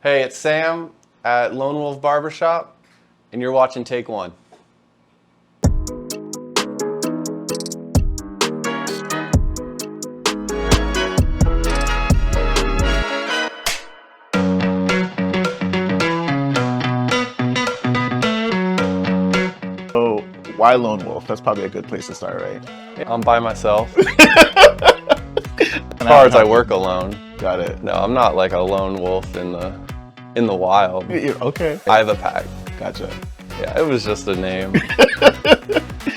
Hey, it's Sam at Lone Wolf Barber Shop, and you're watching Take One. So, why Lone Wolf? That's probably a good place to start, right? I'm by myself. As far as I work alone. Got it. No, I'm not like a lone wolf in the wild. Okay. I have a pack. Gotcha. Yeah, it was just a name.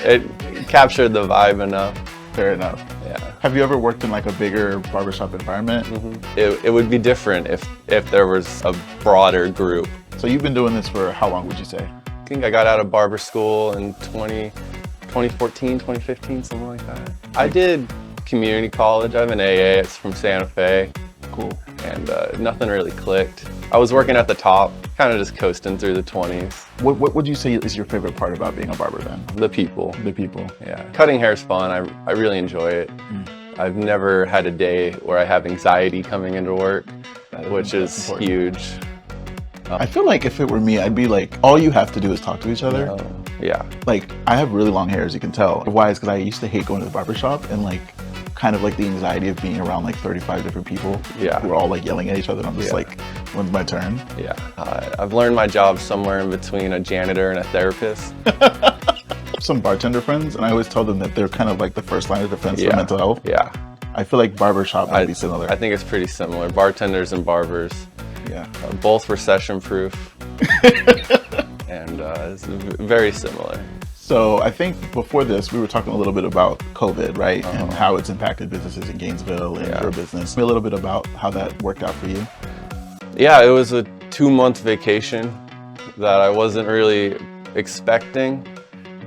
It captured the vibe enough. Fair enough. Yeah. Have you ever worked in like a bigger barbershop environment? Mm-hmm. It would be different if there was a broader group. So you've been doing this for how long, would you say? I think I got out of barber school in 2014, 2015, something like that. I did community college. I have an AA. It's from Santa Fe. Cool. And nothing really clicked. I was working at the top, kind of just coasting through the 20s. What would you say is your favorite part about being a barber then? The people. The people. Yeah. Cutting hair is fun. I really enjoy it. I've never had a day where I have anxiety coming into work, which is huge. I feel like if it were me, I'd be like, all you have to do is talk to each other. Yeah. Like, I have really long hair, as you can tell. Why is because I used to hate going to the barbershop and like, kind of like the anxiety of being around like 35 different people who are all like yelling at each other and I'm just like, when's my turn? Yeah. I've learned my job somewhere in between a janitor and a therapist. Some bartender friends, and I always tell them that they're kind of like the first line of defense for mental health. Yeah. I feel like barbershop might be similar. I think it's pretty similar. Bartenders and barbers. Yeah. Both recession proof. And it's very similar. So I think before this, we were talking a little bit about COVID, right? And how it's impacted businesses in Gainesville and your business. Tell me a little bit about how that worked out for you. Yeah, it was a 2-month vacation that I wasn't really expecting,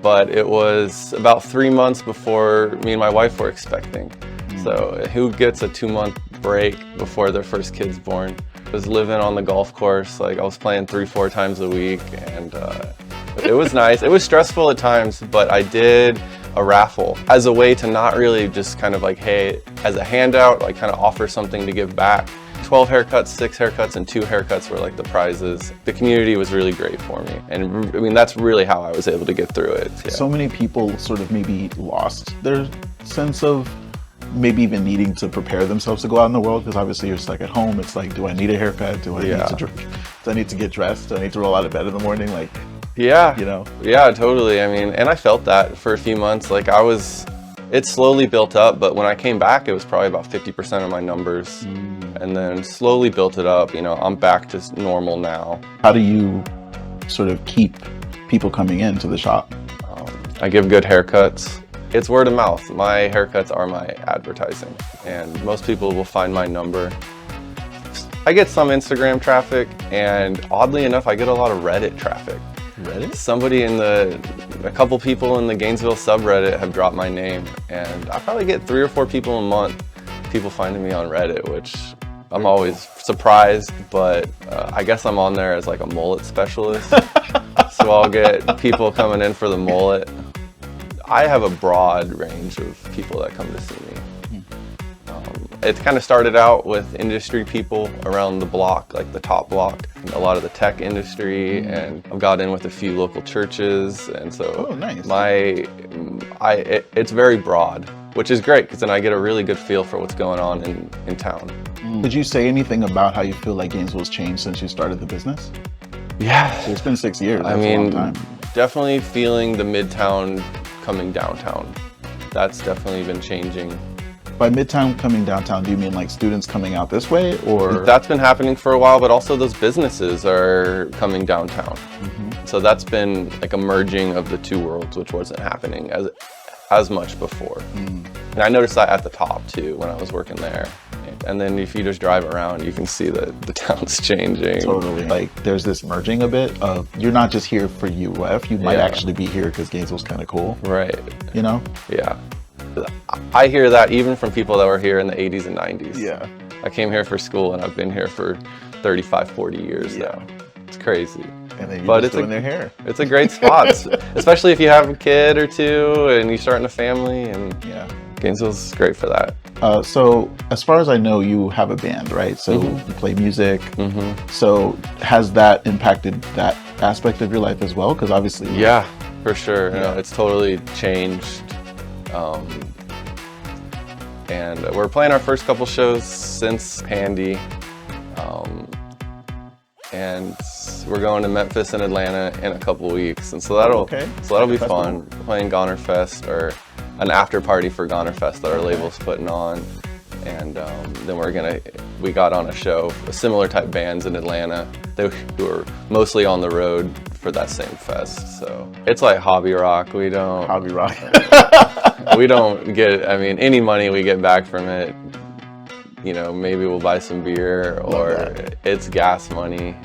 but it was about 3 months before me and my wife were expecting. So who gets a 2-month break before their first kid's born? I was living on the golf course, like I was playing 3-4 times a week, and it was nice. It was stressful at times, but I did a raffle as a way to not really just kind of like, hey, as a handout, like kind of offer something to give back. 12 haircuts, 6 haircuts, and 2 haircuts were like the prizes. The community was really great for me. And I mean, that's really how I was able to get through it. Yeah. So many people sort of maybe lost their sense of maybe even needing to prepare themselves to go out in the world, because obviously you're stuck at home. It's like, do I need a haircut? Do I need to drink? Do I need to get dressed? Do I need to roll out of bed in the morning? Like, yeah, you know? Yeah, totally. I mean, and I felt that for a few months. Like it slowly built up, but when I came back, it was probably about 50% of my numbers. And then slowly built it up. You know, I'm back to normal now. How do you sort of keep people coming into the shop? I give good haircuts. It's word of mouth. My haircuts are my advertising, and most people will find my number. I get some Instagram traffic, and oddly enough, I get a lot of Reddit traffic. Reddit? A couple people in the Gainesville subreddit have dropped my name, and I probably get 3 or 4 people a month, people finding me on Reddit, which I'm always surprised, but I guess I'm on there as like a mullet specialist. So I'll get people coming in for the mullet. I have a broad range of people that come to see me. It kind of started out with industry people around the block, like the top block, a lot of the tech industry, and I've got in with a few local churches, and so it's very broad, which is great because then I get a really good feel for what's going on in town. Did you say anything about how you feel like Gainesville's changed since you started the business? Yeah. So it's been 6 years. That's I mean, a long time. Definitely feeling the Midtown coming downtown. That's definitely been changing. By Midtown coming downtown, do you mean like students coming out this way, or? That's been happening for a while, but also those businesses are coming downtown. So that's been like a merging of the two worlds, which wasn't happening as much before. And I noticed that at the top too when I was working there. And then if you just drive around, you can see that the town's changing. Totally. Like there's this merging a bit of, you're not just here for UF, you might actually be here because Gainesville's kind of cool. Right. You know? Yeah. I hear that even from people that were here in the 80s and 90s. Yeah. I came here for school and I've been here for 35, 40 years now. It's crazy. And then you're just doing their hair. It's a great spot, especially if you have a kid or two and you're starting a family, and Gainesville's great for that. So as far as I know, you have a band, right? So you play music. So has that impacted that aspect of your life as well? Because obviously, yeah, for sure. You know, it's totally changed. And we're playing our first couple shows since Handy. And we're going to Memphis and Atlanta in a couple weeks, and so that'll be fun. Playing Goner Fest, or an after party for Goner Fest that our label's putting on, and then we got on a show, similar type bands in Atlanta who are mostly on the road for that same fest. So it's like hobby rock. We don't we don't get. I mean, any money we get back from it, you know, maybe we'll buy some beer, or it's gas money.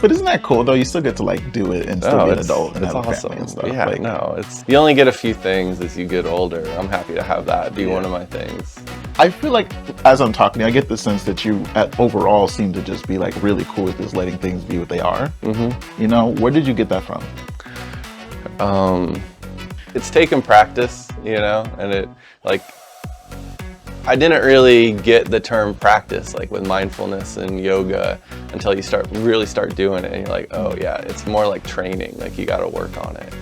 But isn't that cool though? You still get to like do it and still be an adult and have a family and stuff. Yeah, you only get a few things as you get older. I'm happy to have that be one of my things. I feel like as I'm talking to you, I get the sense that you overall seem to just be like really cool with just letting things be what they are. You know, where did you get that from? It's taken practice, you know, and I didn't really get the term practice, like with mindfulness and yoga, until you really start doing it, and you're like, oh yeah, it's more like training, like you got to work on it.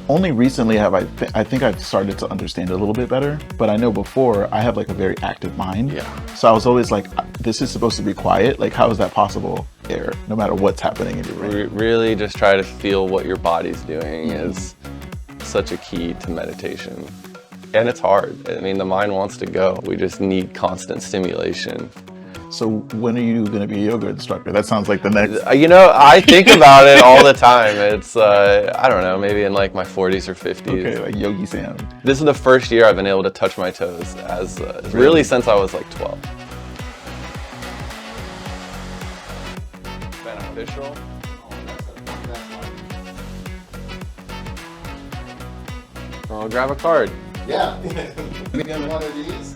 Only recently have I think I've started to understand it a little bit better, but I know before I have like a very active mind. Yeah. So I was always like, this is supposed to be quiet. Like, how is that possible there, no matter what's happening in your brain? Really just try to feel what your body's doing is such a key to meditation. And it's hard. I mean, the mind wants to go. We just need constant stimulation. So when are you going to be a yoga instructor? That sounds like the next... You know, I think about it all the time. It's, I don't know, maybe in like my 40s or 50s. Okay, like Yogi Sam. This is the first year I've been able to touch my toes, really since I was like 12. Beneficial. Oh, grab a card. Yeah. You get one of these?